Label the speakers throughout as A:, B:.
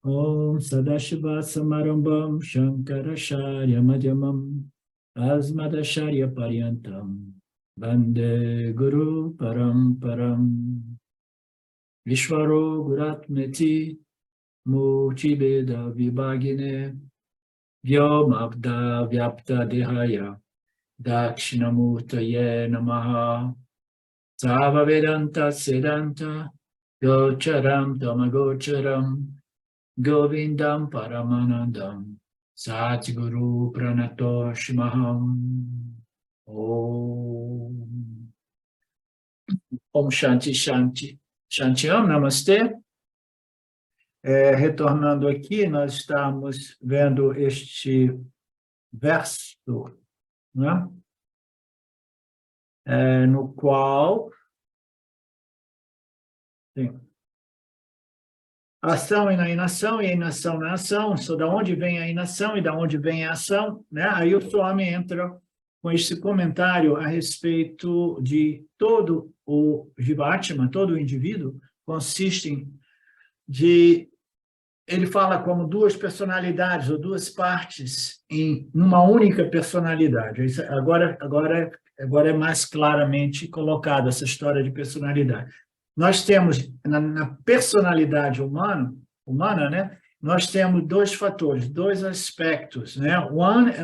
A: Om Sadashiva Samarambam Shankaracharya Madhyamam Asmadacharya Paryantam Vande Guru Paramparam Vishvaro Guratmeti Murtibeda Vibhagine Vyomabda Vyapta Dehaya Dakshinamurtaye Namaha Sava Vedanta Sedanta Gocharam Tamagocharam Govindam Paramanandam Satguru Pranatoshimaham Om Om Shanti Shanti Shantiam Namastê. Retornando aqui, nós estamos vendo este verso, né? No qual tem ação e na inação, e a inação na ação, só da onde vem a inação e da onde vem a ação, né? Aí o Swami entra com esse comentário a respeito de todo o Jivatma, todo o indivíduo, consiste de... Ele fala como duas personalidades, ou duas partes, em uma única personalidade. Isso agora é mais claramente colocado, essa história de personalidade. Nós temos, na personalidade humana, né, nós temos dois fatores, dois aspectos, né?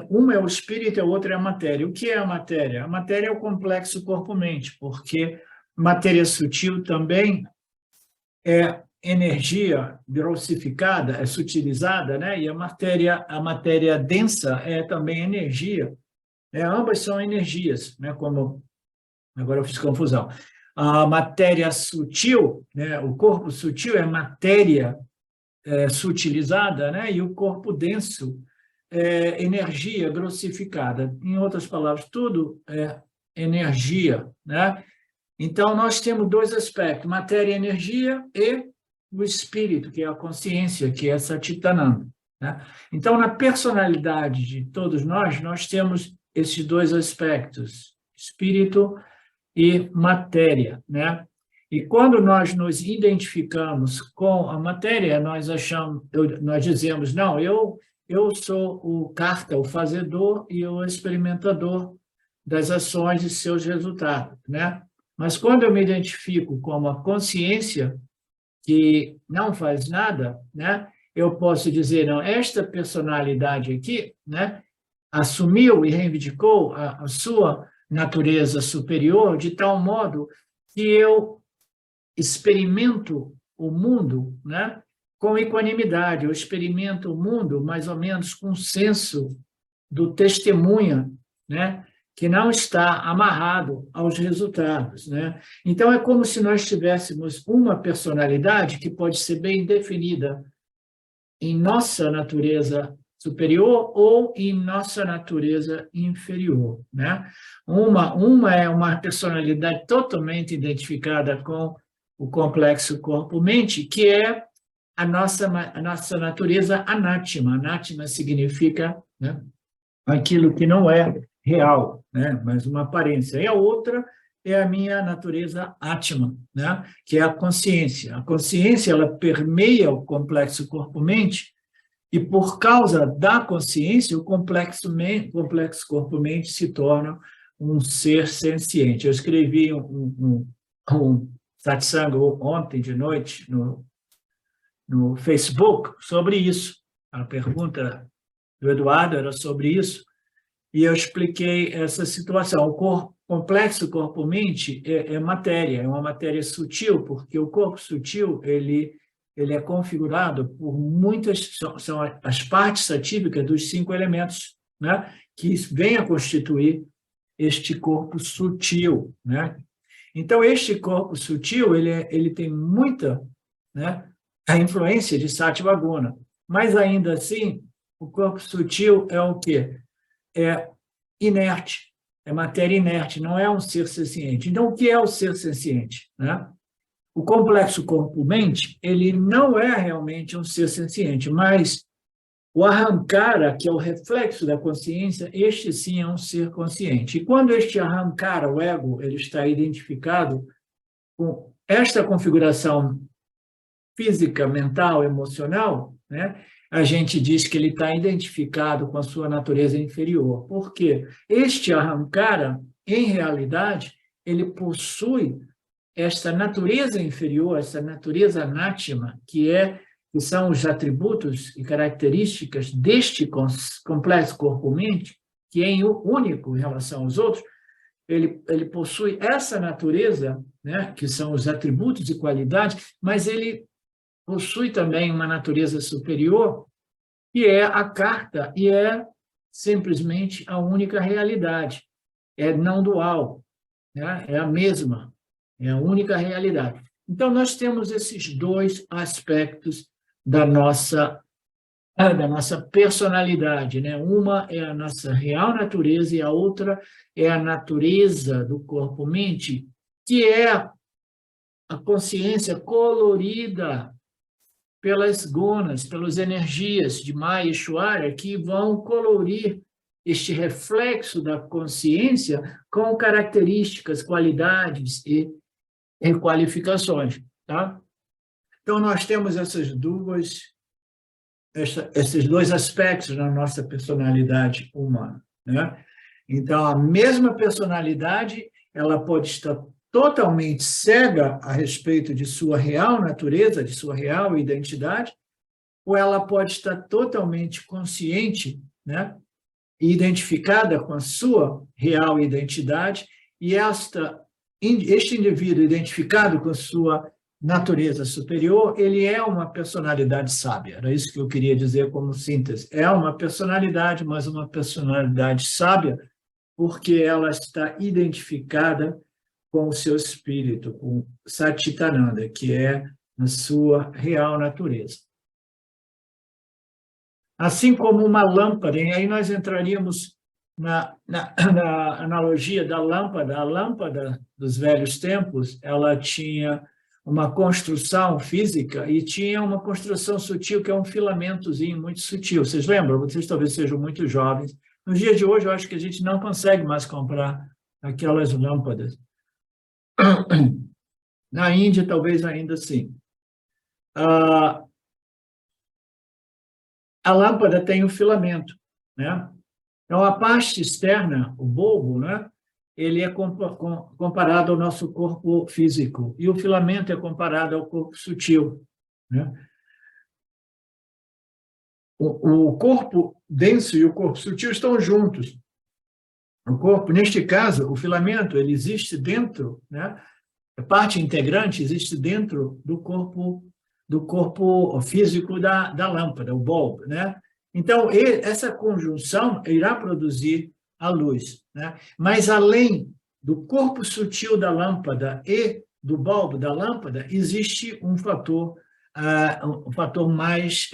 A: Um é o espírito e o outro é a matéria. O que é a matéria? A matéria é o complexo corpo-mente, porque matéria sutil também é energia grossificada, é sutilizada, né? E a matéria densa é também energia. Ambas são energias, né? Como agora eu fiz confusão. A matéria sutil, né? O corpo sutil é matéria sutilizada, né? E o corpo denso é energia grossificada. Em outras palavras, tudo é energia, né? Então, nós temos dois aspectos, matéria e energia e o espírito, que é a consciência, que é Satchitananda, né? Então, na personalidade de todos nós temos esses dois aspectos, espírito e matéria, né? E quando nós nos identificamos com a matéria, nós dizemos, não, eu sou o karta, o fazedor e o experimentador das ações e seus resultados, né? Mas quando eu me identifico como a consciência que não faz nada, né, eu posso dizer, não, esta personalidade aqui, né, assumiu e reivindicou a sua natureza superior de tal modo que eu experimento o mundo, né, com equanimidade, eu experimento o mundo mais ou menos com o senso do testemunha, né, que não está amarrado aos resultados, né? Então, é como se nós tivéssemos uma personalidade que pode ser bem definida em nossa natureza superior ou em nossa natureza inferior, né? Uma é uma personalidade totalmente identificada com o complexo corpo-mente, que é a nossa natureza anátma. Anátma significa, né, aquilo que não é real, né? Mas uma aparência. E a outra é a minha natureza Atma, né? Que é a consciência. A consciência, ela permeia o complexo corpo-mente e, por causa da consciência, o complexo corpo-mente se torna um ser senciente. Eu escrevi um satsanga ontem de noite no Facebook sobre isso. A pergunta do Eduardo era sobre isso. E eu expliquei essa situação. O complexo corpo-mente é matéria, é uma matéria sutil, porque o corpo sutil ele é configurado por muitas, são as partes atívicas dos 5 elementos, né, que vêm a constituir este corpo sutil, né? Então, este corpo sutil ele tem muita, né, a influência de Sattva Guna, mas ainda assim, o corpo sutil é o quê? É inerte, é matéria inerte, não é um ser senciente. Então, o que é o ser senciente, né? O complexo corpo-mente, ele não é realmente um ser senciente, mas o ahankara, que é o reflexo da consciência, este sim é um ser consciente. E quando este ahankara, o ego, ele está identificado com esta configuração física, mental, emocional, né, a gente diz que ele está identificado com a sua natureza inferior. Por quê? Este Ahamkara, em realidade, ele possui esta natureza inferior, essa natureza anátima, que são os atributos e características deste complexo corpo-mente, que é único em relação aos outros, ele possui essa natureza, né, que são os atributos e qualidades, mas ele possui também uma natureza superior, que é a carta, e é simplesmente a única realidade. É não dual, né? É a mesma, é a única realidade. Então, nós temos esses dois aspectos da nossa personalidade, né? Uma é a nossa real natureza e a outra é a natureza do corpo-mente, que é a consciência colorida pelas gunas, pelas energias de Maya e Shwara, que vão colorir este reflexo da consciência com características, qualidades e qualificações. Tá? Então, nós temos esses dois aspectos na nossa personalidade humana. Né? Então, a mesma personalidade, ela pode estar totalmente cega a respeito de sua real natureza, de sua real identidade, ou ela pode estar totalmente consciente, né, e identificada com a sua real identidade, e este indivíduo identificado com a sua natureza superior, ele é uma personalidade sábia. Era isso que eu queria dizer como síntese. É uma personalidade, mas uma personalidade sábia, porque ela está identificada com o seu espírito, com Satchitananda, que é a sua real natureza. Assim como uma lâmpada, e aí nós entraríamos na analogia da lâmpada. A lâmpada dos velhos tempos, ela tinha uma construção física e tinha uma construção sutil, que é um filamentozinho muito sutil. Vocês lembram? Vocês talvez sejam muito jovens. Nos dias de hoje, eu acho que a gente não consegue mais comprar aquelas lâmpadas. Na Índia, talvez ainda sim. A lâmpada tem o filamento, né? Então, a parte externa, o bulbo, né? Ele é comparado ao nosso corpo físico, e o filamento é comparado ao corpo sutil, né? O corpo denso e o corpo sutil estão juntos. O corpo, neste caso, o filamento, ele existe dentro, né? A parte integrante existe dentro do corpo físico da lâmpada, o bulbo, né? Então, essa conjunção irá produzir a luz, né? Mas, além do corpo sutil da lâmpada e do bulbo da lâmpada, existe um fator mais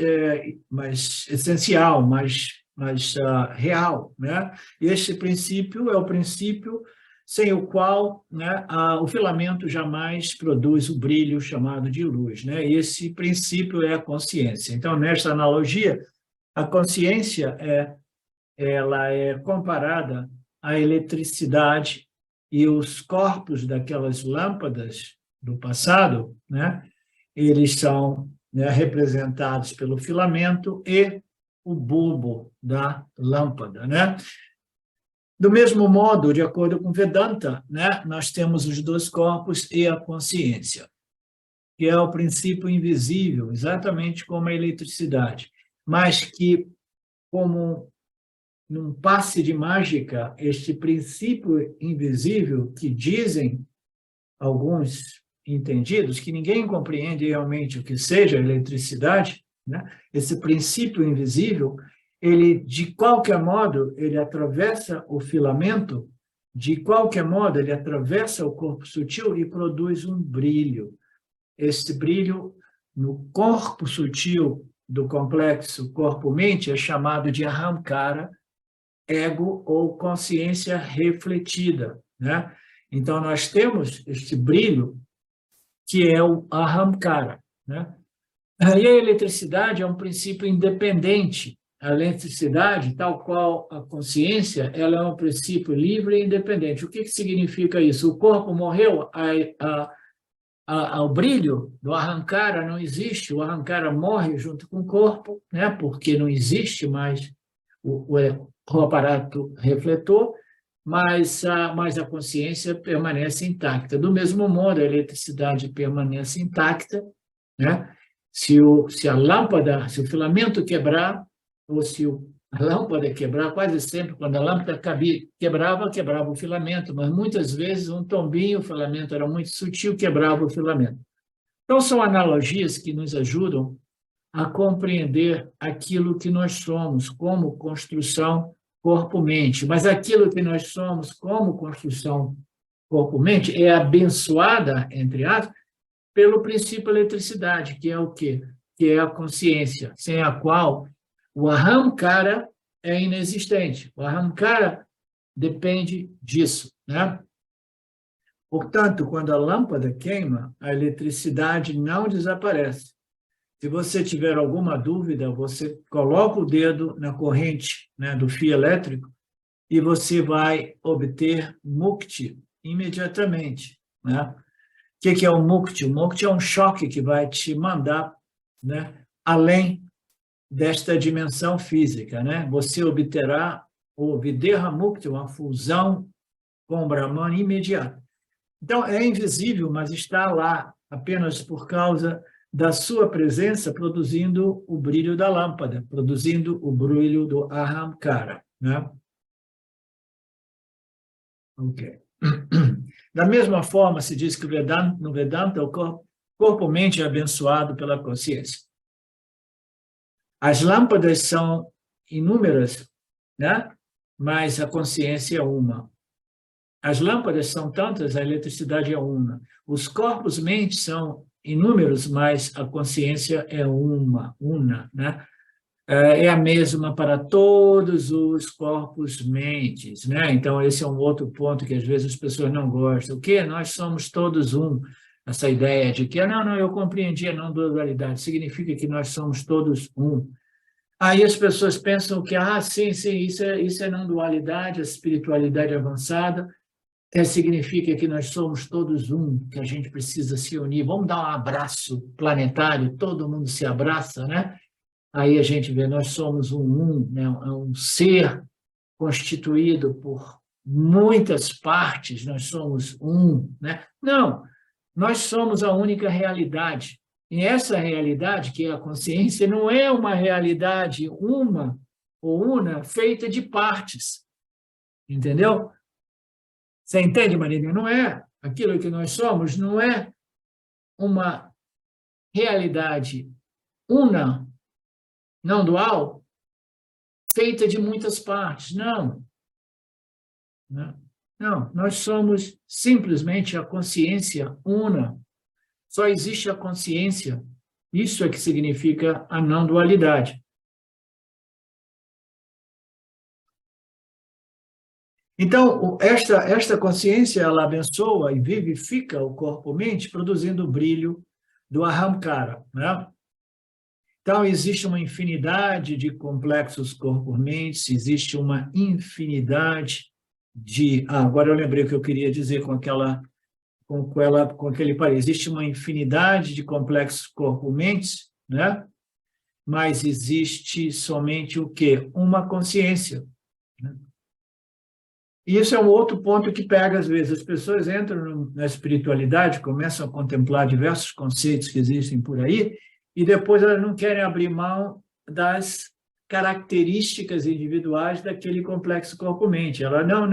A: essencial, mais real, né? E esse princípio é o princípio sem o qual, né, o filamento jamais produz o brilho chamado de luz, né? E esse princípio é a consciência. Então, nesta analogia, a consciência ela é comparada à eletricidade, e os corpos daquelas lâmpadas do passado, né, eles são, né, representados pelo filamento e o bulbo da lâmpada, né? Do mesmo modo, de acordo com Vedanta, né, nós temos os dois corpos e a consciência, que é o princípio invisível, exatamente como a eletricidade, mas que, como num passe de mágica, este princípio invisível, que dizem alguns entendidos, que ninguém compreende realmente o que seja eletricidade, né? Esse princípio invisível, ele, de qualquer modo, ele atravessa o filamento, de qualquer modo, ele atravessa o corpo sutil e produz um brilho. Este brilho no corpo sutil do complexo corpo-mente é chamado de Ahamkara, ego ou consciência refletida, né? Então, nós temos este brilho que é o Ahamkara, né? E a eletricidade é um princípio independente. A eletricidade, tal qual a consciência, ela é um princípio livre e independente. O que significa isso? O corpo morreu, o brilho do Ahamkara não existe, o Ahamkara morre junto com o corpo, né? Porque não existe mais o aparato refletor, mas a consciência permanece intacta. Do mesmo modo, a eletricidade permanece intacta, né? Se a lâmpada, se o filamento quebrar, ou se a lâmpada quebrar, quase sempre, quando a lâmpada quebrava o filamento, mas muitas vezes um tombinho, o filamento era muito sutil, quebrava o filamento. Então, são analogias que nos ajudam a compreender aquilo que nós somos como construção corpo-mente. Mas aquilo que nós somos como construção corpo-mente é abençoada, entre aspas, pelo princípio eletricidade, que é o quê? Que é a consciência, sem a qual o Ahamkara é inexistente. O Ahamkara depende disso, né? Portanto, quando a lâmpada queima, a eletricidade não desaparece. Se você tiver alguma dúvida, você coloca o dedo na corrente, né, do fio elétrico e você vai obter mukti imediatamente, né? O que é o mukti? O mukti é um choque que vai te mandar, né, além desta dimensão física, né? Você obterá o Videha Mukti, uma fusão com o Brahman imediata. Então, é invisível, mas está lá apenas por causa da sua presença, produzindo o brilho da lâmpada, produzindo o brilho do Ahamkara, né? Ok. Da mesma forma, se diz que no Vedanta, o corpo-mente é abençoado pela consciência. As lâmpadas são inúmeras, né? Mas a consciência é uma. As lâmpadas são tantas, a eletricidade é uma. Os corpos-mentes são inúmeros, mas a consciência é una, né? É a mesma para todos os corpos-mentes, né? Então, esse é um outro ponto que às vezes as pessoas não gostam. O quê? Nós somos todos um. Essa ideia de que, não, eu compreendi a não-dualidade, significa que nós somos todos um. Aí as pessoas pensam que, sim, isso é não-dualidade, a espiritualidade avançada, significa que nós somos todos um, que a gente precisa se unir. Vamos dar um abraço planetário, todo mundo se abraça, né? Aí a gente vê, nós somos né? Um ser constituído por muitas partes, nós somos um, né? Não, nós somos a única realidade. E essa realidade, que é a consciência, não é uma realidade uma ou una feita de partes, entendeu? Você entende, Marina? Não é aquilo que nós somos, não é uma realidade una, não dual, feita de muitas partes. Não. Não, nós somos simplesmente a consciência una. Só existe a consciência. Isso é que significa a não dualidade. Então, esta consciência, ela abençoa e vivifica o corpo-mente, produzindo o brilho do Ahamkara, né? Então, existe uma infinidade de complexos corpo-mentes, existe uma infinidade de... agora eu lembrei o que eu queria dizer com aquele parênteses. Existe uma infinidade de complexos corpo-mentes, né? Mas existe somente o quê? Uma consciência, né? E isso é um outro ponto que pega, às vezes. As pessoas entram na espiritualidade, começam a contemplar diversos conceitos que existem por aí, e depois elas não querem abrir mão das características individuais daquele complexo corpo-mente. Ela, não,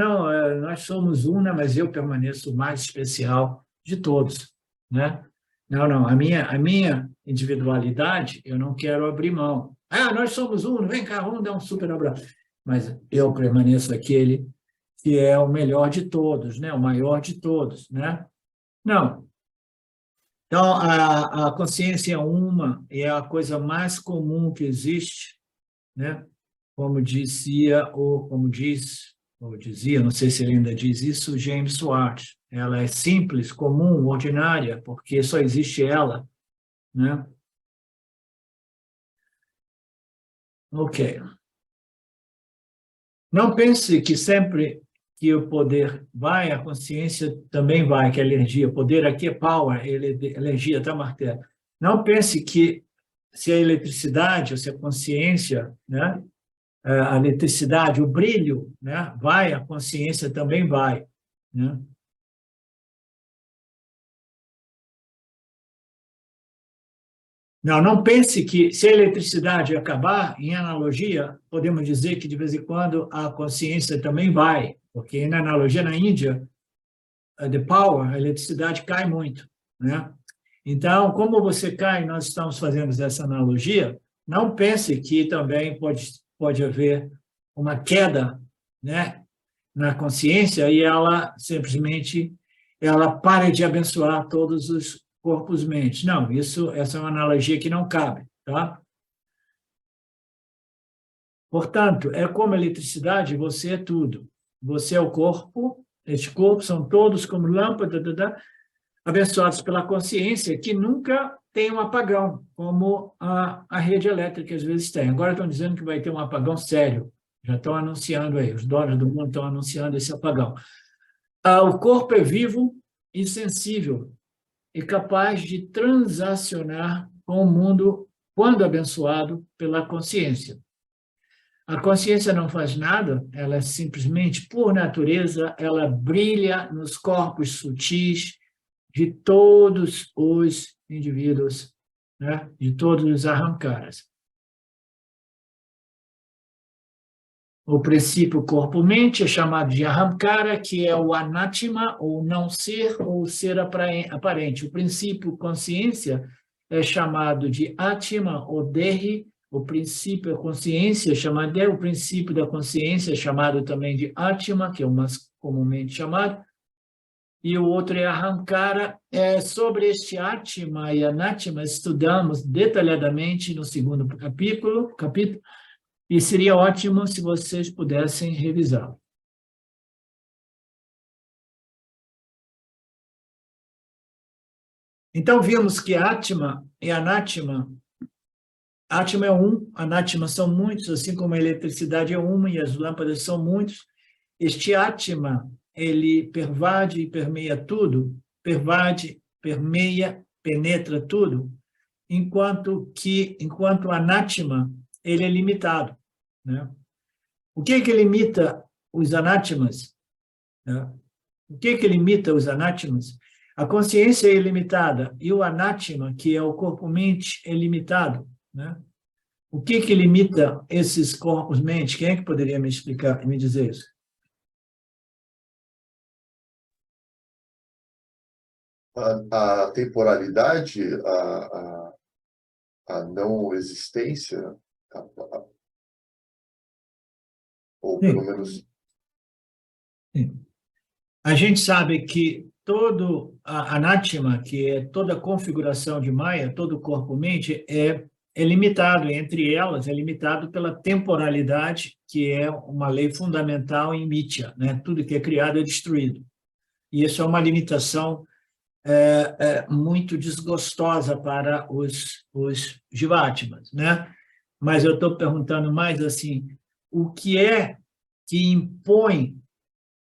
A: nós somos uma, mas eu permaneço o mais especial de todos, né? Não, a minha individualidade, eu não quero abrir mão. Nós somos um, vem cá, vamos dar um super abraço. Mas eu permaneço aquele que é o melhor de todos, né? O maior de todos, né? Não. Então, a consciência é uma, e é a coisa mais comum que existe, né? Como dizia, ou dizia, não sei se ele ainda diz isso, James Swartz. Ela é simples, comum, ordinária, porque só existe ela, né? Ok. Não pense que sempre que o poder vai, a consciência também vai, que é energia. O poder aqui é power, energia, tá, Martelo? Não pense que se a eletricidade, ou se a consciência, né, a eletricidade, o brilho, né, vai, a consciência também vai, né? Não, não pense que se a eletricidade acabar, em analogia, podemos dizer que de vez em quando a consciência também vai, porque na analogia na Índia, the power, a eletricidade cai muito, né? Então, como você cai, nós estamos fazendo essa analogia, não pense que também pode haver uma queda, né, na consciência e ela simplesmente ela para de abençoar todos os corpos mentes. Não, essa é uma analogia que não cabe, tá? Portanto, é como a eletricidade, você é tudo. Você é o corpo, este corpo são todos como lâmpada, abençoados pela consciência, que nunca tem um apagão, como a rede elétrica às vezes tem. Agora estão dizendo que vai ter um apagão sério. Já estão anunciando aí, os donos do mundo estão anunciando esse apagão. O corpo é vivo e sensível e capaz de transacionar com o mundo quando abençoado pela consciência. A consciência não faz nada, ela simplesmente, por natureza, ela brilha nos corpos sutis de todos os indivíduos, né? De todos os arrancaras. O princípio corpo-mente é chamado de ahamkara, que é o anatima, ou não ser, ou ser aparente. O princípio consciência é chamado de atima, ou dehi. O princípio consciência é chamado de, o princípio da consciência é chamado também de atima, que é o mais comumente chamado, e o outro é ahamkara. Sobre este atima e anatima estudamos detalhadamente no segundo capítulo, e seria ótimo se vocês pudessem revisar. Então, vimos que Atma e Anatma, Atma é um, Anatma são muitos, assim como a eletricidade é uma e as lâmpadas são muitos. Este Atma, ele pervade e permeia tudo, pervade, permeia, penetra tudo, enquanto Anatma, ele é limitado, né? O que limita os anátmas? Né? O que limita os anátmas? A consciência é ilimitada e o anátma, que é o corpo-mente, é limitado, né? O que limita esses corpos-mente? Quem é que poderia me explicar, me dizer isso?
B: A temporalidade, a não existência, ou pelo menos...
A: Sim. A gente sabe que todo a anátma, que é toda a configuração de Maya, todo o corpo-mente, é limitado, entre elas, é limitado pela temporalidade, que é uma lei fundamental em Mitya, né? Tudo que é criado é destruído. E isso é uma limitação muito desgostosa para os Jivatmas, né? Mas eu estou perguntando mais assim, o que é que impõe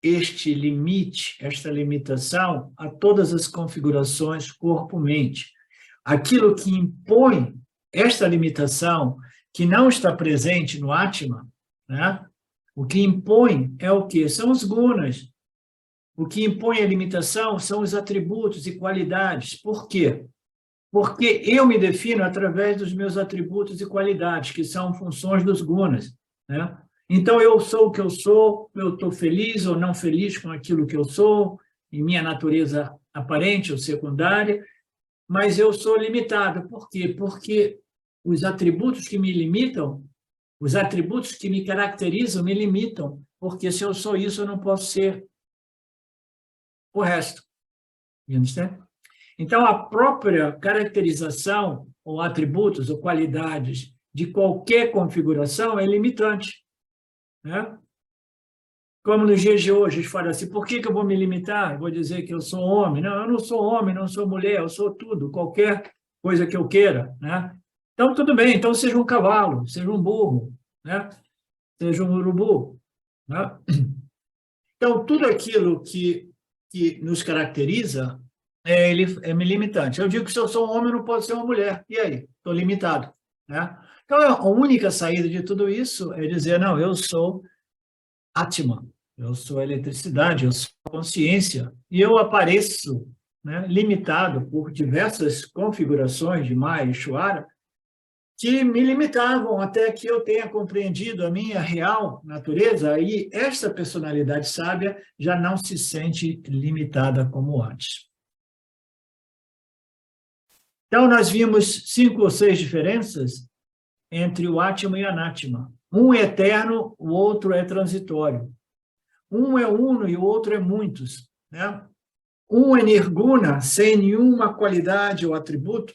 A: este limite, esta limitação a todas as configurações corpo-mente? Aquilo que impõe esta limitação, que não está presente no Atma, né? O que impõe é o quê? São os gunas. O que impõe a limitação são os atributos e qualidades. Por quê? Porque eu me defino através dos meus atributos e qualidades, que são funções dos gunas, né? Então, eu sou o que eu estou feliz ou não feliz com aquilo que eu sou, em minha natureza aparente ou secundária, mas eu sou limitado. Por quê? Porque os atributos que me limitam, os atributos que me caracterizam, me limitam, porque se eu sou isso, eu não posso ser o resto. Entende? Então, a própria caracterização, ou atributos, ou qualidades de qualquer configuração é limitante, né? Como nos dias de hoje, a gente fala assim, por que eu vou me limitar? Eu vou dizer que eu sou homem. Não, eu não sou homem, não sou mulher, eu sou tudo, qualquer coisa que eu queira, né? Então, tudo bem, então seja um cavalo, seja um burro, né? Seja um urubu, né? Então, tudo aquilo que nos caracteriza é limitante. Eu digo que se eu sou um homem, eu não posso ser uma mulher. E aí? Estou limitado, né? Então, a única saída de tudo isso é dizer, não, eu sou Atman, eu sou eletricidade, eu sou consciência, e eu apareço, né, limitado por diversas configurações de Maya e Ishvara, que me limitavam até que eu tenha compreendido a minha real natureza, e esta personalidade sábia já não se sente limitada como antes. Então, nós vimos 5 ou 6 diferenças entre o Atman e o Anatman. Um é eterno, o outro é transitório. Um é uno e o outro é muitos, né? Um é nirguna, sem nenhuma qualidade ou atributo,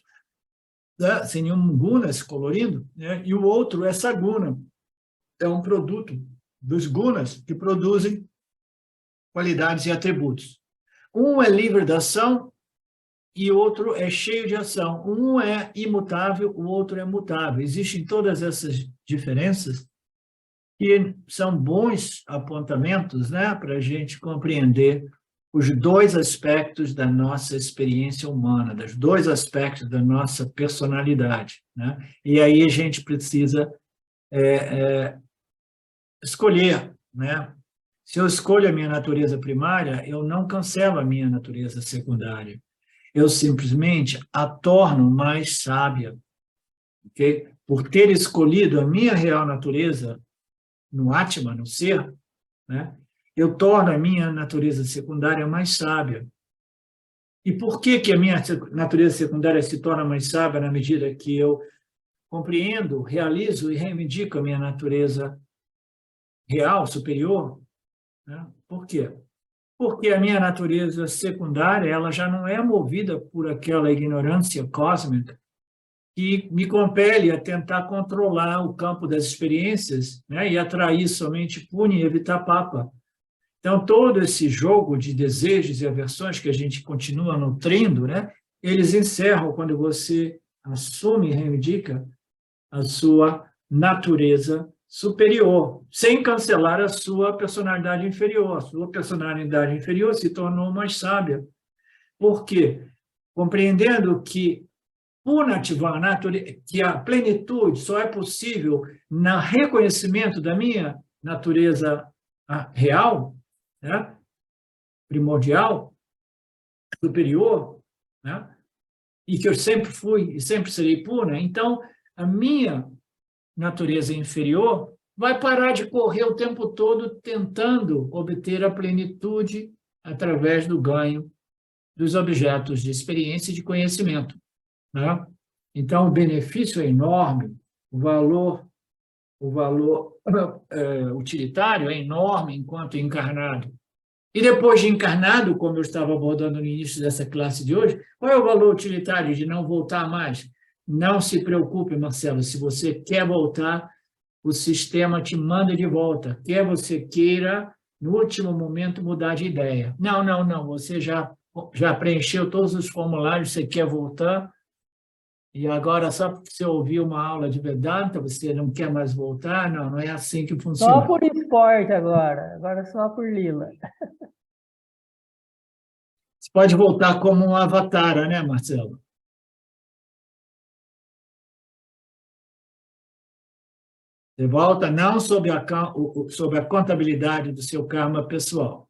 A: né? Sem nenhum guna se colorindo, né? E o outro é saguna, é um produto dos gunas que produzem qualidades e atributos. Um é livre da ação e o outro é cheio de ação. Um é imutável, o outro é mutável. Existem todas essas diferenças que são bons apontamentos, né, para a gente compreender os 2 aspectos da nossa experiência humana, dos 2 aspectos da nossa personalidade, né? E aí a gente precisa escolher, né? Se eu escolho a minha natureza primária, eu não cancelo a minha natureza secundária. Eu simplesmente a torno mais sábia, ok? Por ter escolhido a minha real natureza no Atman, no ser, né? Eu torno a minha natureza secundária mais sábia. E por que a minha natureza secundária se torna mais sábia na medida que eu compreendo, realizo e reivindico a minha natureza real, superior? Né? Por quê? Porque a minha natureza secundária ela já não é movida por aquela ignorância cósmica que me compele a tentar controlar o campo das experiências, né, e atrair somente Puni e evitar Papa. Então, todo esse jogo de desejos e aversões que a gente continua nutrindo, né, eles encerram quando você assume e reivindica a sua natureza superior, sem cancelar a sua personalidade inferior. A sua personalidade inferior se tornou mais sábia. Por quê? Compreendendo que Purnatva, que a plenitude só é possível no reconhecimento da minha natureza real, né? Primordial, superior, né? E que eu sempre fui e sempre serei pura, então a minha natureza inferior vai parar de correr o tempo todo tentando obter a plenitude através do ganho dos objetos de experiência e de conhecimento, né? Então, o benefício é enorme, o valor utilitário é enorme enquanto encarnado. E depois de encarnado, como eu estava abordando no início dessa classe de hoje, qual é o valor utilitário de não voltar mais? Não se preocupe, Marcelo, se você quer voltar, o sistema te manda de volta. Quer você queira, no último momento, mudar de ideia. Não, você já preencheu todos os formulários, você quer voltar, e agora, só porque você ouviu uma aula de Vedanta, você não quer mais voltar? Não é assim que funciona.
C: Só por esporte agora só por lila.
A: Você pode voltar como um avatar, né, Marcelo? Você volta não sob a contabilidade do seu karma pessoal.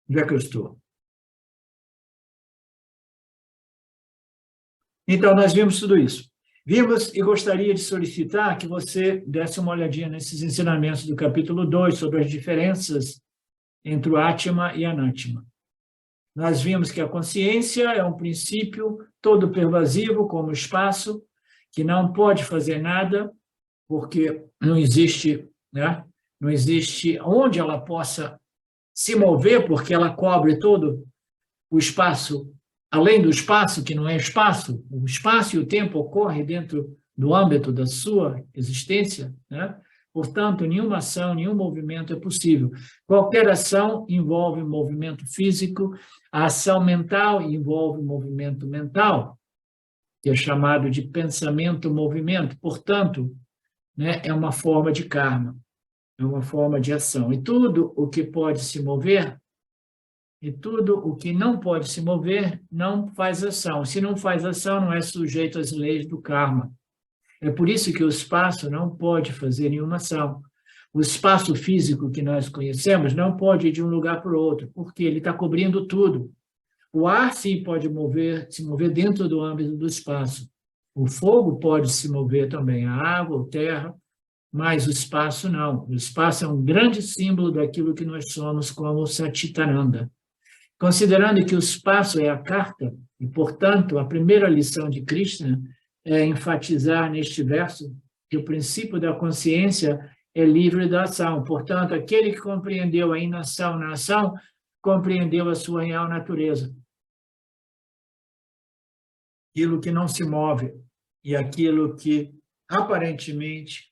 A: Onde é que eu estou? Então, nós vimos tudo isso. Vimos e gostaria de solicitar que você desse uma olhadinha nesses ensinamentos do capítulo 2 sobre as diferenças entre o Atma e Anatma. Nós vimos que a consciência é um princípio todo pervasivo, como o espaço, que não pode fazer nada, porque não existe, né? Não existe onde ela possa se mover, porque ela cobre todo o espaço, além do espaço, que não é espaço, o espaço e o tempo ocorrem dentro do âmbito da sua existência, né? Portanto, nenhuma ação, nenhum movimento é possível. Qualquer ação envolve movimento físico, a ação mental envolve movimento mental, que é chamado de pensamento-movimento. Portanto, né, é uma forma de karma, é uma forma de ação. E tudo o que pode se mover, e tudo o que não pode se mover, não faz ação. Se não faz ação, não é sujeito às leis do karma. É por isso que o espaço não pode fazer nenhuma ação. O espaço físico que nós conhecemos não pode ir de um lugar para o outro, porque ele está cobrindo tudo. O ar, sim, pode se mover dentro do âmbito do espaço. O fogo pode se mover também, a água, a terra, mas o espaço não. O espaço é um grande símbolo daquilo que nós somos como Satchitananda. Considerando que o espaço é a carta, e, portanto, a primeira lição de Krishna é enfatizar neste verso que o princípio da consciência é livre da ação. Portanto, aquele que compreendeu a inação na ação, compreendeu a sua real natureza. Aquilo que não se move e aquilo que, aparentemente,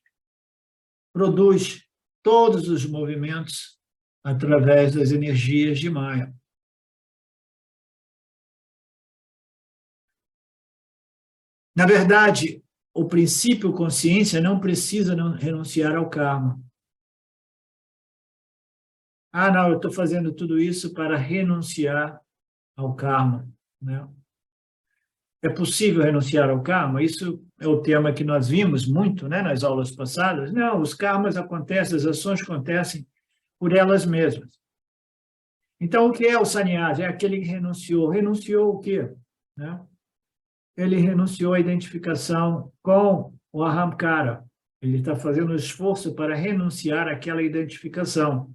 A: produz todos os movimentos através das energias de Maya. Na verdade, o princípio consciência não precisa renunciar ao karma. Ah, não, eu estou fazendo tudo isso para renunciar ao karma, né? É possível renunciar ao karma? Isso é o tema que nós vimos muito, né, nas aulas passadas. Não, os karmas acontecem, as ações acontecem por elas mesmas. Então, o que é o sannyasi? É aquele que renunciou. Renunciou o quê? Né? Ele renunciou à identificação com o ahamkara. Ele está fazendo um esforço para renunciar àquela identificação.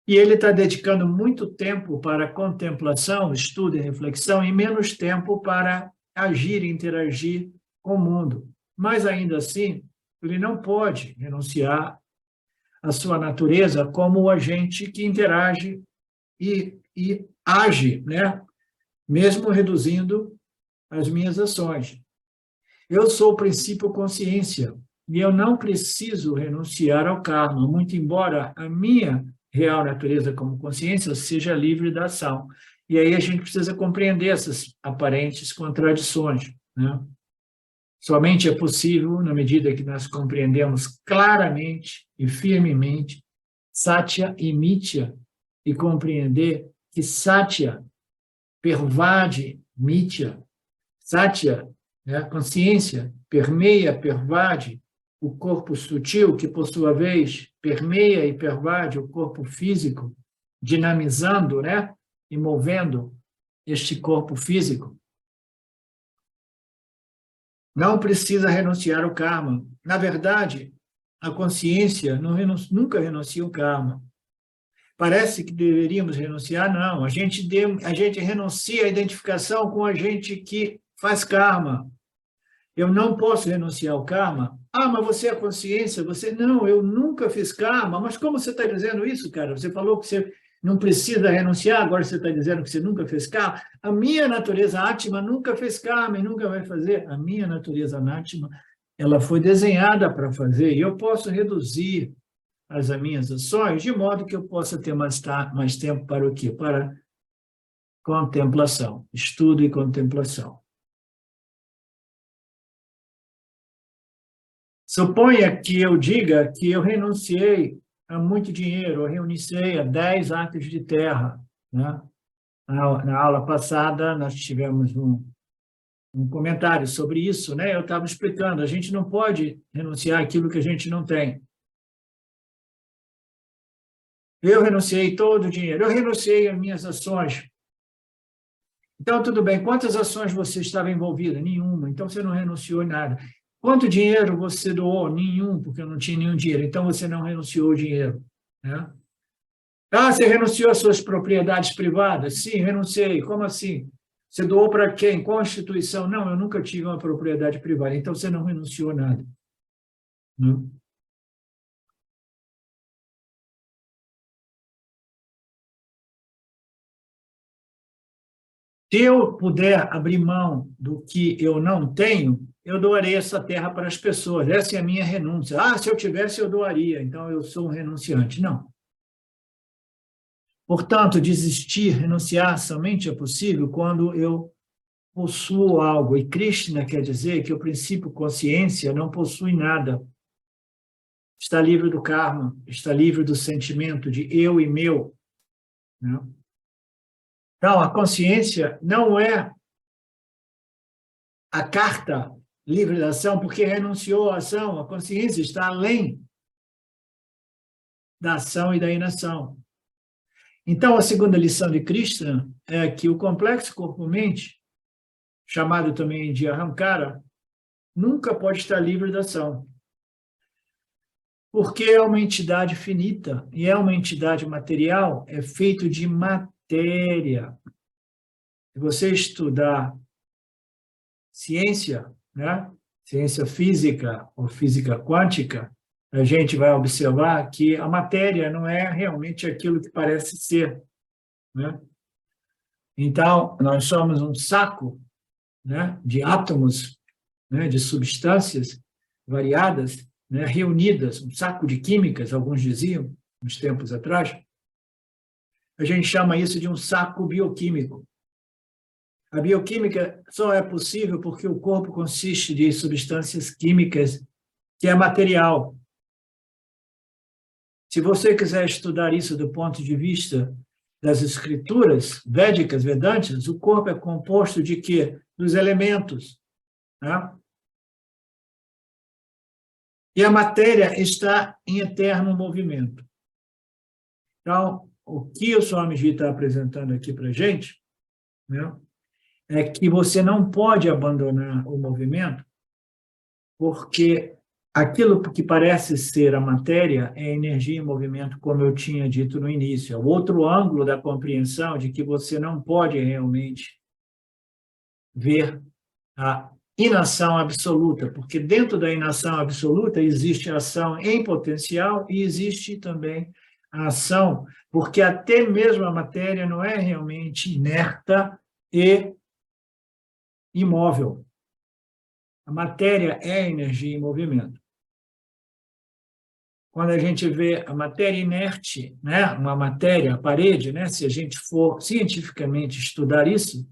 A: E ele está dedicando muito tempo para contemplação, estudo e reflexão, e menos tempo para agir e interagir com o mundo. Mas, ainda assim, ele não pode renunciar à sua natureza como o agente que interage e age, né? Mesmo reduzindo as minhas ações. Eu sou o princípio consciência, e eu não preciso renunciar ao karma, muito embora a minha real natureza como consciência seja livre da ação. E aí a gente precisa compreender essas aparentes contradições, né? Somente é possível, na medida que nós compreendemos claramente e firmemente Satya e Mithya, e compreender que Satya pervade Mithya. Satya, né, a consciência, permeia, pervade o corpo sutil, que, por sua vez, permeia e pervade o corpo físico, dinamizando, né, e movendo este corpo físico. Não precisa renunciar ao karma. Na verdade, a consciência nunca renuncia ao karma. Parece que deveríamos renunciar, não. A gente renuncia à identificação com a gente que faz karma. Eu não posso renunciar ao karma. Ah, mas você é consciência, você... Não, eu nunca fiz karma. Mas como você está dizendo isso, cara? Você falou que você não precisa renunciar, agora você está dizendo que você nunca fez karma. A minha natureza Atma nunca fez karma e nunca vai fazer. A minha natureza Atma, ela foi desenhada para fazer, e eu posso reduzir as minhas ações de modo que eu possa ter mais tempo para o quê? Para contemplação, estudo e contemplação. Suponha que eu diga que eu renunciei a muito dinheiro, eu renunciei a 10 acres de terra, né? Na aula passada, nós tivemos um comentário sobre isso, né? Eu estava explicando, a gente não pode renunciar àquilo que a gente não tem. Eu renunciei todo o dinheiro, eu renunciei às minhas ações. Então, tudo bem, quantas ações você estava envolvida? Nenhuma, então você não renunciou em nada. Quanto dinheiro você doou? Nenhum, porque eu não tinha nenhum dinheiro. Então, você não renunciou ao dinheiro, né? Ah, você renunciou às suas propriedades privadas? Sim, renunciei. Como assim? Você doou para quem? Qual instituição? Não, eu nunca tive uma propriedade privada. Então, você não renunciou a nada. Não? Se eu puder abrir mão do que eu não tenho, eu doarei essa terra para as pessoas. Essa é a minha renúncia. Ah, se eu tivesse, eu doaria. Então, eu sou um renunciante. Não. Portanto, desistir, renunciar somente é possível quando eu possuo algo. E Krishna quer dizer que o princípio consciência não possui nada. está livre do karma, está livre do sentimento de eu e meu, né? Então, a consciência não é a carta livre da ação, porque renunciou à ação. A consciência está além da ação e da inação. Então, a segunda lição de Krishna é que o complexo corpo-mente, chamado também de Ahamkara, nunca pode estar livre da ação. Porque é uma entidade finita e é uma entidade material, é feito de matéria. Se você estudar ciência, né? Ciência física ou física quântica, a gente vai observar que a matéria não é realmente aquilo que parece ser, né? Então, nós somos um saco, né, de átomos, né, de substâncias variadas, né, reunidas, um saco de químicas, alguns diziam, uns tempos atrás. A gente chama isso de um saco bioquímico. A bioquímica só é possível porque o corpo consiste de substâncias químicas, que é material. Se você quiser estudar isso do ponto de vista das escrituras védicas, vedânticas, o corpo é composto de quê? Dos elementos, né? E a matéria está em eterno movimento. Então, o que o Swamiji está apresentando aqui para a gente, né, é que você não pode abandonar o movimento, porque aquilo que parece ser a matéria é energia em movimento, como eu tinha dito no início. É o outro ângulo da compreensão de que você não pode realmente ver a inação absoluta, porque dentro da inação absoluta existe a ação em potencial e existe também a ação, porque até mesmo a matéria não é realmente inerta e imóvel. A matéria é energia em movimento. Quando a gente vê a matéria inerte, né, uma matéria, a parede, né, se a gente for cientificamente estudar isso,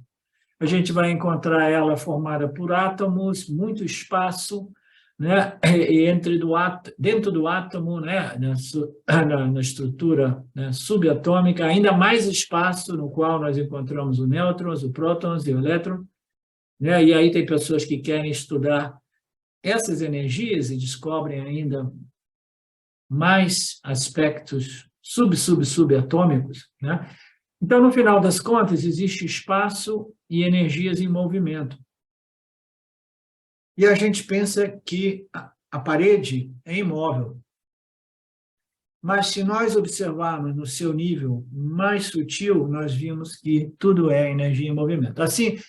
A: a gente vai encontrar ela formada por átomos, muito espaço, né, e dentro do átomo, né, na estrutura, né, subatômica, ainda mais espaço no qual nós encontramos os nêutrons, os prótons e o elétron, né, e aí tem pessoas que querem estudar essas energias e descobrem ainda mais aspectos subatômicos, né? Então, no final das contas, existe espaço e energias em movimento. E a gente pensa que a parede é imóvel. Mas, se nós observarmos no seu nível mais sutil, nós vimos que tudo é energia em movimento. Assim,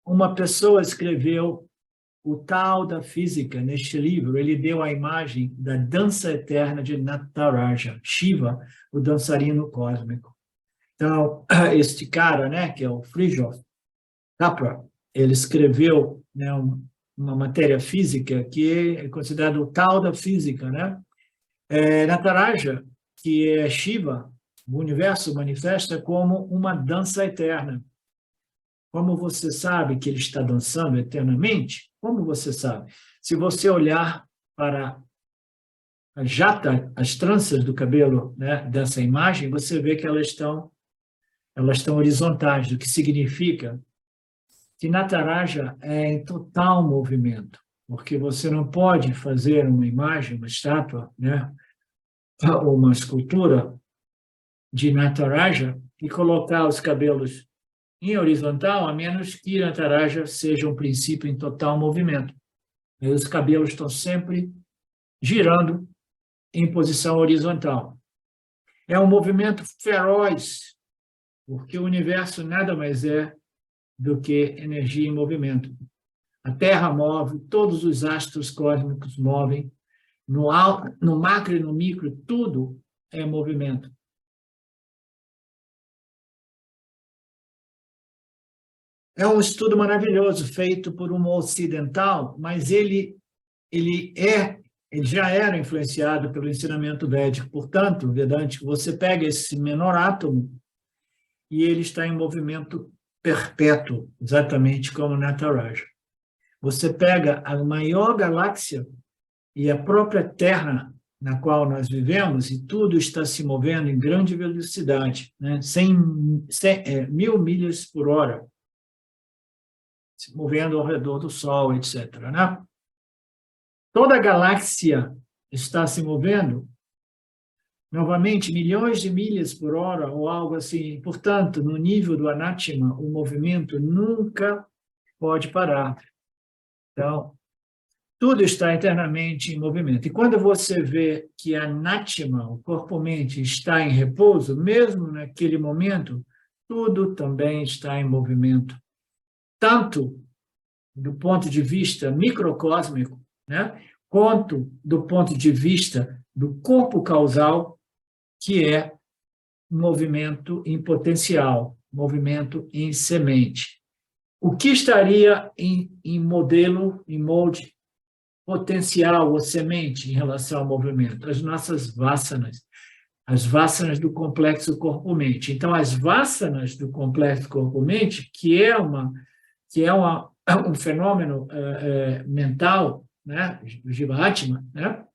A: uma pessoa escreveu o Tao da Física, neste livro, ele deu a imagem da dança eterna de Nataraja, Shiva, o dançarino cósmico. Então, este cara, né, que é o Frijol Capra, ele escreveu, né, uma matéria física que é considerado o Tao da Física, né? Nataraja, que é Shiva, o universo manifesta como uma dança eterna. Como você sabe que ele está dançando eternamente? Como você sabe? Se você olhar para a jata, as tranças do cabelo, né, dessa imagem, você vê que elas estão horizontais, o que significa que Nataraja é em total movimento, porque você não pode fazer uma imagem, uma estátua, né, ou uma escultura de Nataraja e colocar os cabelos em horizontal, a menos que Nataraja seja um princípio em total movimento. E os cabelos estão sempre girando em posição horizontal. É um movimento feroz, porque o universo nada mais é do que energia em movimento. A Terra move, todos os astros cósmicos movem, no macro e no micro, tudo é movimento. É um estudo maravilhoso, feito por um ocidental, mas ele já era influenciado pelo ensinamento védico. Portanto, Vedântico, você pega esse menor átomo e ele está em movimento perpétuo, exatamente como Nataraja. Você pega a maior galáxia e a própria Terra, na qual nós vivemos, e tudo está se movendo em grande velocidade, né? 1.000 milhas por hora, se movendo ao redor do Sol, etc., né? Toda a galáxia está se movendo, novamente, milhões de milhas por hora, ou algo assim. Portanto, no nível do Anátema, o movimento nunca pode parar. Então, tudo está eternamente em movimento. E quando você vê que a Anátema, o corpo-mente, está em repouso, mesmo naquele momento, tudo também está em movimento. Tanto do ponto de vista microcósmico, né, quanto do ponto de vista do corpo causal, que é movimento em potencial, movimento em semente. O que estaria em modelo, em molde potencial ou semente em relação ao movimento? As nossas vassanas, as vassanas do complexo corpo-mente. Então, as vassanas do complexo corpo-mente, que é um fenômeno mental, né, Jiva-Atma, né,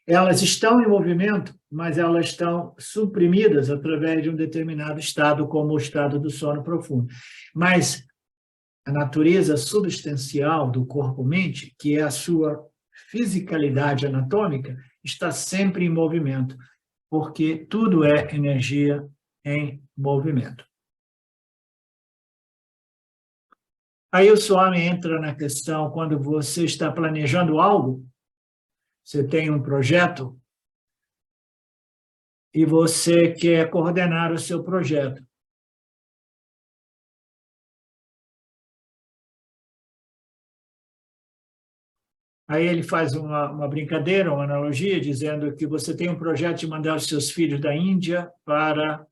A: elas estão em movimento, mas elas estão suprimidas através de um determinado estado, como o estado do sono profundo. Mas a natureza substancial do corpo-mente, que é a sua fisicalidade anatômica, está sempre em movimento, porque tudo é energia em movimento. Aí o Swami entra na questão, quando você está planejando algo, você tem um projeto e você quer coordenar o seu projeto. Aí ele faz uma brincadeira, uma analogia, dizendo que você tem um projeto de mandar os seus filhos da Índia para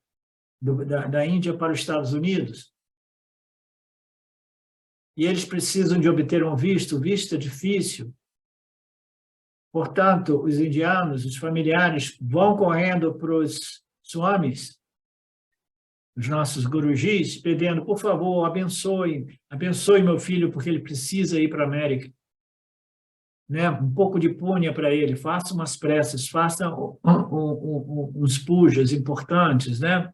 A: os Estados Unidos. E eles precisam de obter um visto, o visto é difícil. Portanto, os indianos, os familiares, vão correndo para os swamis, os nossos gurujis, pedindo, por favor, abençoe meu filho, porque ele precisa ir para a América. Né? Um pouco de punha para ele, faça umas preces, faça uns pujas importantes, né?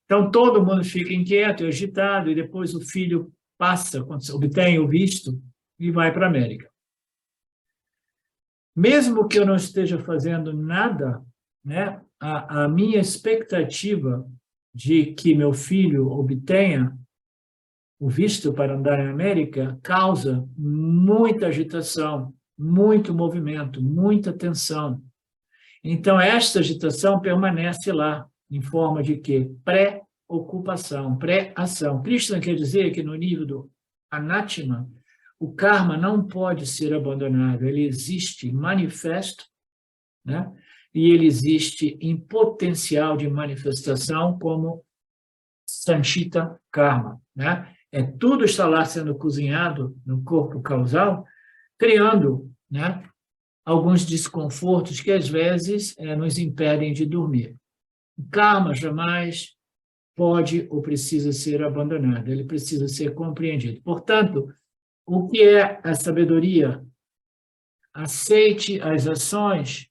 A: Então, todo mundo fica inquieto, agitado, e depois o filho passa, obtém o visto e vai para a América. Mesmo que eu não esteja fazendo nada, né, a minha expectativa de que meu filho obtenha o visto para andar na América causa muita agitação, muito movimento, muita tensão. Então, esta agitação permanece lá, em forma de quê? Pré-ocupação, pré-ação. Krishna quer dizer que no nível do Anátema, o karma não pode ser abandonado, ele existe manifesto, né? E ele existe em potencial de manifestação como Sanchita Karma, né? Tudo está lá sendo cozinhado no corpo causal, criando, né, alguns desconfortos que às vezes nos impedem de dormir. O karma jamais pode ou precisa ser abandonado, ele precisa ser compreendido. Portanto, o que é a sabedoria? Aceite as ações,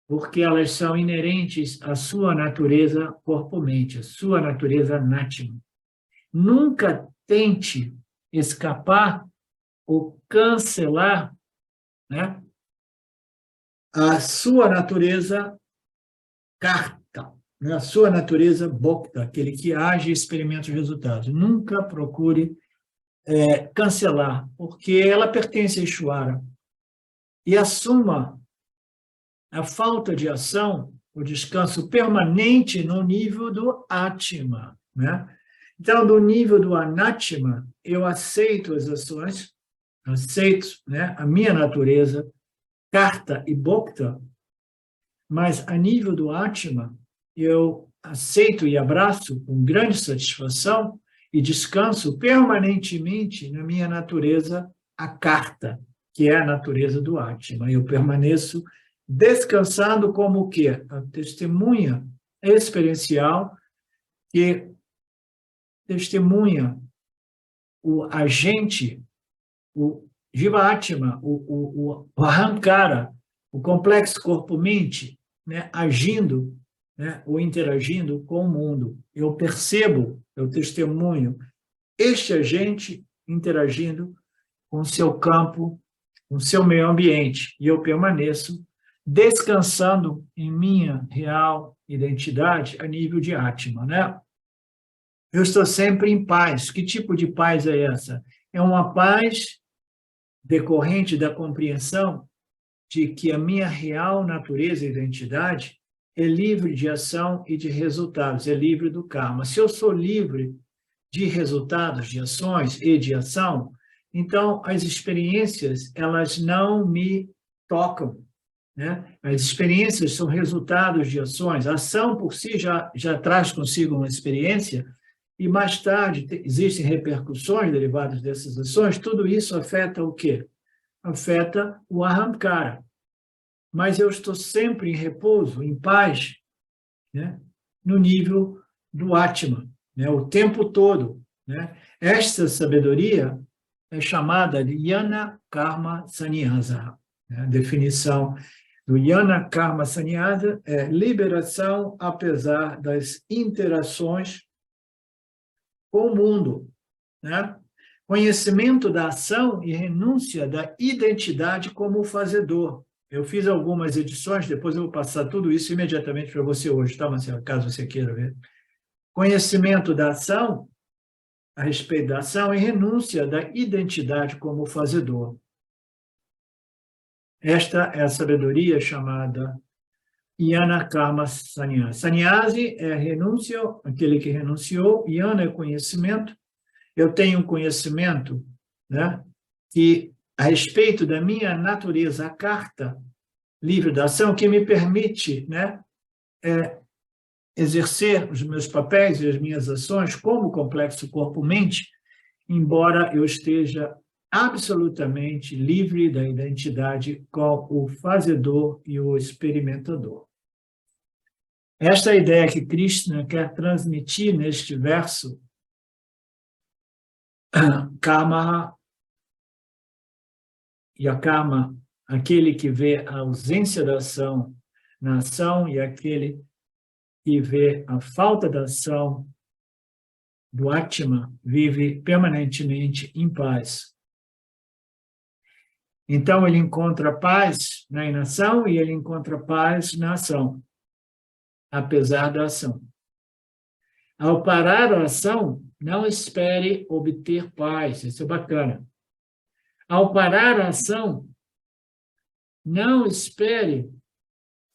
A: porque elas são inerentes à sua natureza corpo-mente, à sua natureza Anátema. Nunca tente escapar ou cancelar, né, a sua natureza Karta, né, a sua natureza Bhokta, aquele que age e experimenta os resultados. Nunca procure cancelar, porque ela pertence a Ishvara. E assuma a falta de ação, o descanso permanente no nível do Atma, né? Então, do nível do Anátema, eu aceito as ações, aceito, né, a minha natureza, Karta e Bhokta, mas a nível do Atma, eu aceito e abraço com grande satisfação e descanso permanentemente na minha natureza Akarta, que é a natureza do Atma. Eu permaneço descansando como o quê? A testemunha experiencial que testemunha o agente, o Jiva Atma, o Ahankara, o complexo corpo-mente, né, agindo, né, ou interagindo com o mundo. Eu percebo, eu testemunho este agente interagindo com o seu campo, com o seu meio ambiente, e eu permaneço descansando em minha real identidade a nível de Atma, né? Eu estou sempre em paz. Que tipo de paz é essa? É uma paz decorrente da compreensão de que a minha real natureza e identidade é livre de ação e de resultados, é livre do karma. Se eu sou livre de resultados, de ações e de ação, então as experiências, elas não me tocam, né? As experiências são resultados de ações. A ação por si já traz consigo uma experiência, e mais tarde existem repercussões derivadas dessas ações. Tudo isso afeta o quê? Afeta o Ahankara. Mas eu estou sempre em repouso, em paz, né? No nível do Atma, né? O tempo todo, né? Esta sabedoria é chamada de Jnana Karma Sannyasa, né? A definição do Jnana Karma Sannyasa é liberação apesar das interações com o mundo, né? Conhecimento da ação e renúncia da identidade como fazedor. Eu fiz algumas edições, depois eu vou passar tudo isso imediatamente para você hoje, tá, Marcelo? Caso você queira ver. Conhecimento da ação, a respeito da ação, e renúncia da identidade como fazedor. Esta é a sabedoria chamada Jnana Karma Sannyasa. Sannyasi é renúncia, aquele que renunciou. Jnana é conhecimento. Eu tenho conhecimento, né, que a respeito da minha natureza, a carta livre da ação, que me permite, né, exercer os meus papéis e as minhas ações como complexo corpo-mente, embora eu esteja absolutamente livre da identidade com o fazedor e o experimentador. Esta é a ideia que Krishna quer transmitir neste verso, Karma e a karma, aquele que vê a ausência da ação na ação e aquele que vê a falta da ação do Atma vive permanentemente em paz. Então, ele encontra paz na inação e ele encontra paz na ação, apesar da ação. Ao parar a ação, não espere obter paz, isso é bacana. Ao parar a ação, não espere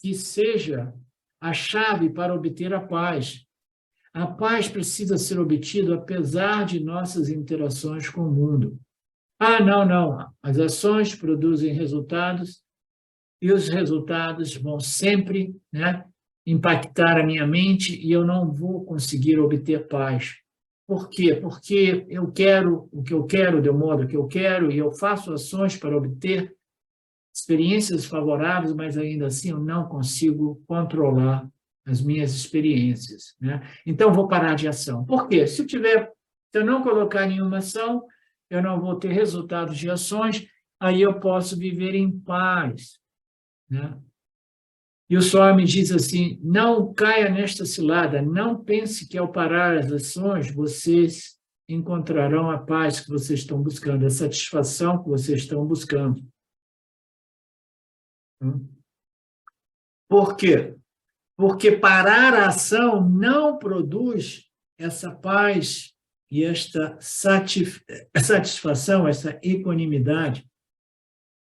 A: que seja a chave para obter a paz. A paz precisa ser obtida apesar de nossas interações com o mundo. Ah, não. As ações produzem resultados e os resultados vão sempre, né, impactar a minha mente e eu não vou conseguir obter paz. Por quê? Porque eu quero o que eu quero, de modo que eu quero, e eu faço ações para obter experiências favoráveis, mas ainda assim eu não consigo controlar as minhas experiências, né? Então, vou parar de ação. Por quê? Se eu não colocar nenhuma ação, eu não vou ter resultados de ações, aí eu posso viver em paz, né? E o Swami diz assim, não caia nesta cilada, não pense que ao parar as ações, vocês encontrarão a paz que vocês estão buscando, a satisfação que vocês estão buscando. Por quê? Porque parar a ação não produz essa paz e esta satisfação, essa equanimidade.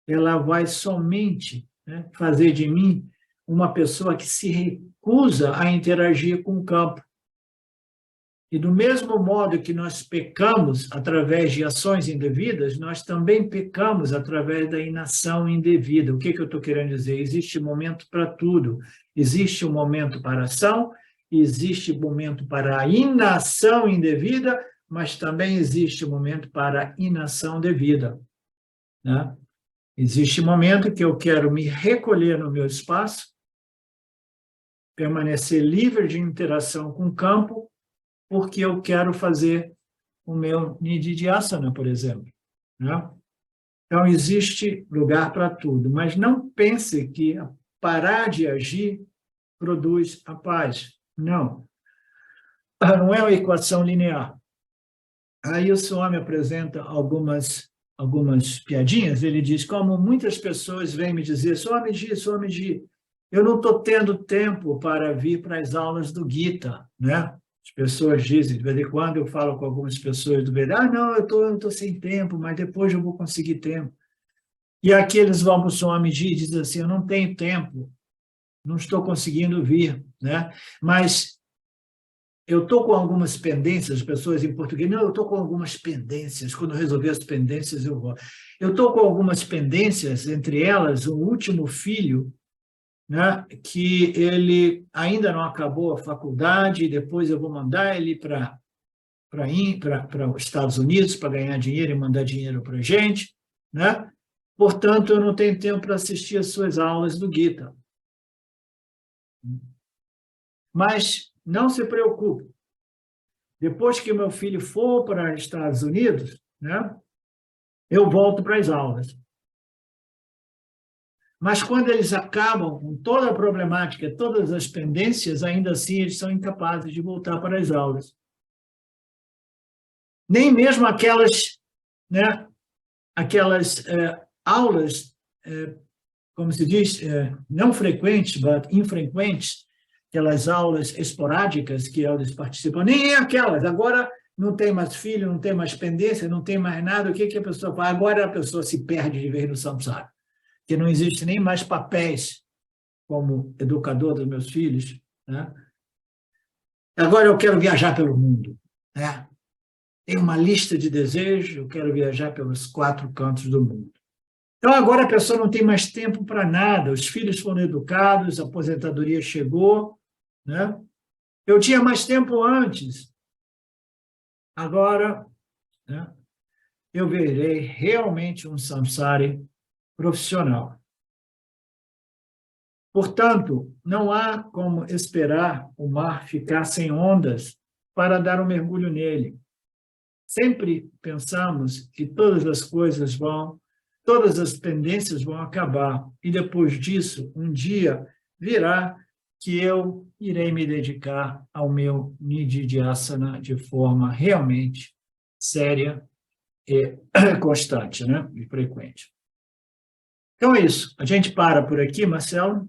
A: Ela vai somente, né, fazer de mim uma pessoa que se recusa a interagir com o campo. E do mesmo modo que nós pecamos através de ações indevidas, nós também pecamos através da inação indevida. O que eu estou querendo dizer? Existe momento para tudo. Existe um momento para a ação, existe um momento para a inação indevida, mas também existe um momento para a inação devida, né? Existe um momento que eu quero me recolher no meu espaço, permanecer livre de interação com o campo, porque eu quero fazer o meu Nididhyasana, por exemplo, né? Então, existe lugar para tudo, mas não pense que parar de agir produz a paz. Não. Não é uma equação linear. Aí o Swami apresenta algumas piadinhas. Ele diz, como muitas pessoas vêm me dizer, Swamiji, eu não estou tendo tempo para vir para as aulas do Gita, né? As pessoas dizem, de vez em quando eu falo com algumas pessoas do Veda, não, eu estou sem tempo, mas depois eu vou conseguir tempo. E aqui eles vão para o Swamiji e dizem assim, eu não tenho tempo, não estou conseguindo vir, né? Mas eu estou com algumas pendências, as pessoas em português, não, eu estou com algumas pendências, quando eu resolver as pendências eu vou. Eu estou com algumas pendências, entre elas, o último filho, né, que ele ainda não acabou a faculdade, depois eu vou mandar ele para os Estados Unidos para ganhar dinheiro e mandar dinheiro para a gente, né? Portanto, eu não tenho tempo para assistir às suas aulas do Gita. Mas não se preocupe. Depois que meu filho for para os Estados Unidos, né, eu volto para as aulas. Mas quando eles acabam com toda a problemática, todas as pendências, ainda assim eles são incapazes de voltar para as aulas. Nem mesmo aquelas, né, aulas, como se diz, não frequentes, but infrequentes, aquelas aulas esporádicas que eles participam, nem aquelas. Agora não tem mais filho, não tem mais pendência, não tem mais nada. O que a pessoa faz? Agora a pessoa se perde de vez no samsara. Que não existe nem mais papéis como educador dos meus filhos, né? Agora eu quero viajar pelo mundo, né? Tenho uma lista de desejos, eu quero viajar pelos 4 cantos do mundo. Então, agora a pessoa não tem mais tempo para nada, os filhos foram educados, a aposentadoria chegou, né? Eu tinha mais tempo antes. Agora, né, eu virei realmente um samsari profissional. Portanto, não há como esperar o mar ficar sem ondas para dar um mergulho nele. Sempre pensamos que todas as pendências vão acabar, e depois disso, um dia virá que eu irei me dedicar ao meu Nididhyasana de forma realmente séria e constante, né? E frequente. Então é isso. A gente para por aqui, Marcelo.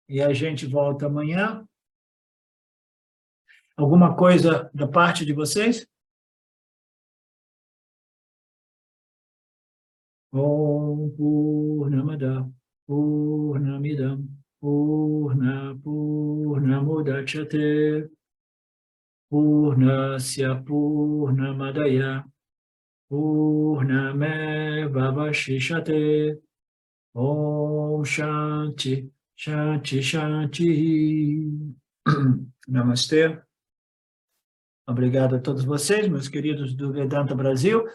A: E a gente volta amanhã. Alguma coisa da parte de vocês? Om Purnamada Purnamidam Purnamudachyate Purnasya Purnamadaya Purnamevavashishate Om Shanti Shanti Shanti. Namastê. Obrigado a todos vocês, meus queridos do Vedanta Brasil.